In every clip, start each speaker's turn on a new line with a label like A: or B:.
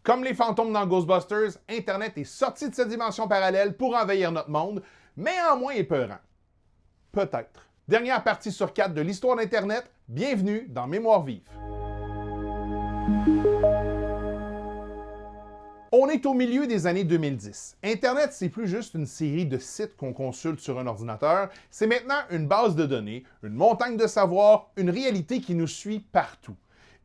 A: Comme les fantômes dans Ghostbusters, Internet est sorti de cette dimension parallèle pour envahir notre monde, mais en moins épeurant. Peut-être. Dernière partie sur 4 de l'histoire d'Internet, bienvenue dans Mémoire vive. On est au milieu des années 2010. Internet, c'est plus juste une série de sites qu'on consulte sur un ordinateur, c'est maintenant une base de données, une montagne de savoir, une réalité qui nous suit partout.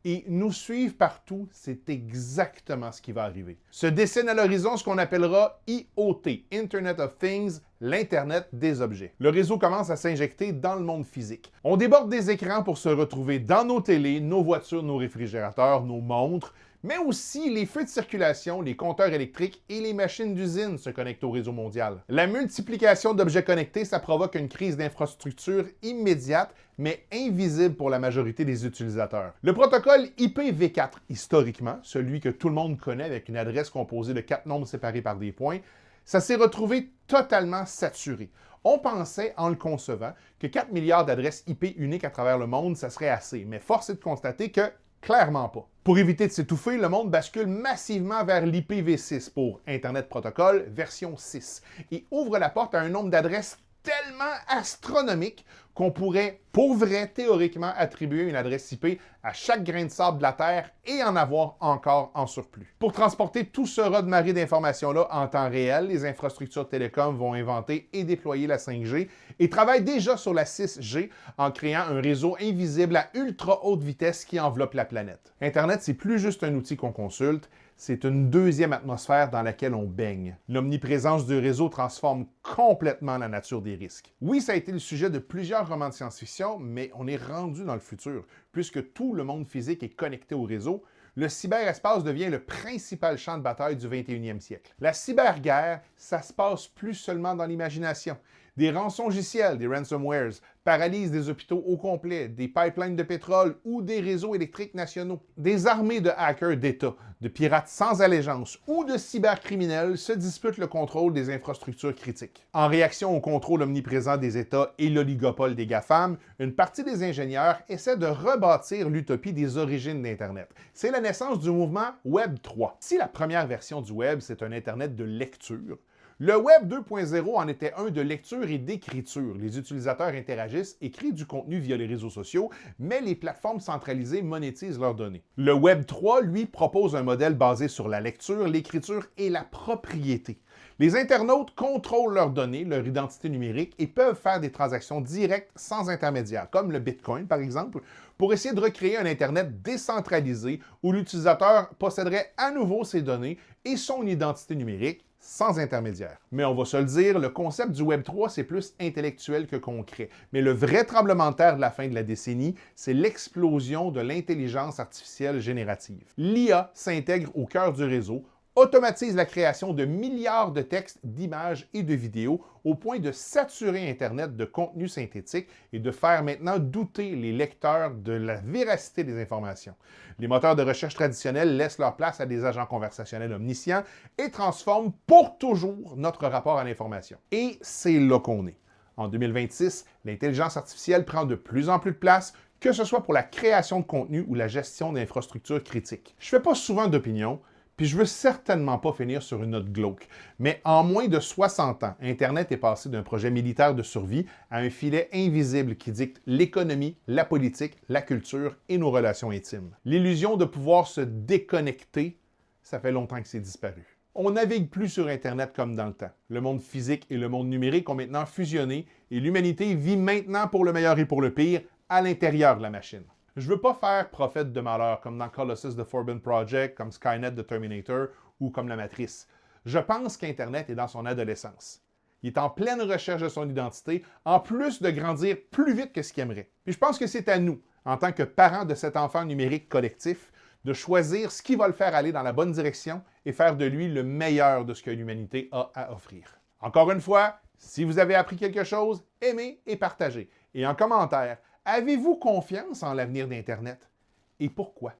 A: Et nous suivre partout, c'est exactement ce qui va arriver. Se dessine à l'horizon ce qu'on appellera IoT, Internet of Things, l'Internet des objets. Le réseau commence à s'injecter dans le monde physique. On déborde des écrans pour se retrouver dans nos télés, nos voitures, nos réfrigérateurs, nos montres, mais aussi les feux de circulation, les compteurs électriques et les machines d'usine se connectent au réseau mondial. La multiplication d'objets connectés, ça provoque une crise d'infrastructure immédiate, mais invisible pour la majorité des utilisateurs. Le protocole IPv4, historiquement, celui que tout le monde connaît avec une adresse composée de 4 nombres séparés par des points, ça s'est retrouvé totalement saturé. On pensait, en le concevant, que 4 milliards d'adresses IP uniques à travers le monde, ça serait assez, mais force est de constater que clairement pas. Pour éviter de s'étouffer, le monde bascule massivement vers l'IPv6 pour Internet Protocol version 6 et ouvre la porte à un nombre d'adresses tellement astronomique qu'on pourrait, pour vrai, théoriquement attribuer une adresse IP à chaque grain de sable de la Terre et en avoir encore en surplus. Pour transporter tout ce raz-de-marée d'informations-là en temps réel, les infrastructures télécom vont inventer et déployer la 5G et travaillent déjà sur la 6G en créant un réseau invisible à ultra haute vitesse qui enveloppe la planète. Internet, c'est plus juste un outil qu'on consulte, c'est une deuxième atmosphère dans laquelle on baigne. L'omniprésence du réseau transforme complètement la nature des risques. Oui, ça a été le sujet de plusieurs romans de science-fiction, mais on est rendu dans le futur. Puisque tout le monde physique est connecté au réseau, le cyberespace devient le principal champ de bataille du 21e siècle. La cyberguerre, ça se passe plus seulement dans l'imagination. Des rançongiciels, des ransomwares, paralysent des hôpitaux au complet, des pipelines de pétrole ou des réseaux électriques nationaux. Des armées de hackers d'État, de pirates sans allégeance ou de cybercriminels se disputent le contrôle des infrastructures critiques. En réaction au contrôle omniprésent des États et l'oligopole des GAFAM, une partie des ingénieurs essaie de rebâtir l'utopie des origines d'Internet. C'est la naissance du mouvement Web 3. Si la première version du Web, c'est un Internet de lecture, le Web 2.0 en était un de lecture et d'écriture. Les utilisateurs interagissent et créent du contenu via les réseaux sociaux, mais les plateformes centralisées monétisent leurs données. Le Web 3, lui, propose un modèle basé sur la lecture, l'écriture et la propriété. Les internautes contrôlent leurs données, leur identité numérique et peuvent faire des transactions directes sans intermédiaire, comme le Bitcoin par exemple, pour essayer de recréer un Internet décentralisé où l'utilisateur posséderait à nouveau ses données et son identité numérique sans intermédiaire. Mais on va se le dire, le concept du Web 3, c'est plus intellectuel que concret. Mais le vrai tremblement de terre de la fin de la décennie, c'est l'explosion de l'intelligence artificielle générative. L'IA s'intègre au cœur du réseau, automatise la création de milliards de textes, d'images et de vidéos au point de saturer Internet de contenu synthétique et de faire maintenant douter les lecteurs de la véracité des informations. Les moteurs de recherche traditionnels laissent leur place à des agents conversationnels omniscients et transforment pour toujours notre rapport à l'information. Et c'est là qu'on est. En 2026, l'intelligence artificielle prend de plus en plus de place, que ce soit pour la création de contenu ou la gestion d'infrastructures critiques. Je ne fais pas souvent d'opinion, puis je veux certainement pas finir sur une note glauque, mais en moins de 60 ans, Internet est passé d'un projet militaire de survie à un filet invisible qui dicte l'économie, la politique, la culture et nos relations intimes. L'illusion de pouvoir se déconnecter, ça fait longtemps que c'est disparu. On navigue plus sur Internet comme dans le temps. Le monde physique et le monde numérique ont maintenant fusionné et l'humanité vit maintenant pour le meilleur et pour le pire à l'intérieur de la machine. Je veux pas faire prophète de malheur comme dans Colossus The Forbidden Project, comme Skynet de Terminator ou comme La Matrice. Je pense qu'Internet est dans son adolescence. Il est en pleine recherche de son identité, en plus de grandir plus vite que ce qu'il aimerait. Puis je pense que c'est à nous, en tant que parents de cet enfant numérique collectif, de choisir ce qui va le faire aller dans la bonne direction et faire de lui le meilleur de ce que l'humanité a à offrir. Encore une fois, si vous avez appris quelque chose, aimez et partagez. Et en commentaire, avez-vous confiance en l'avenir d'Internet? Et pourquoi?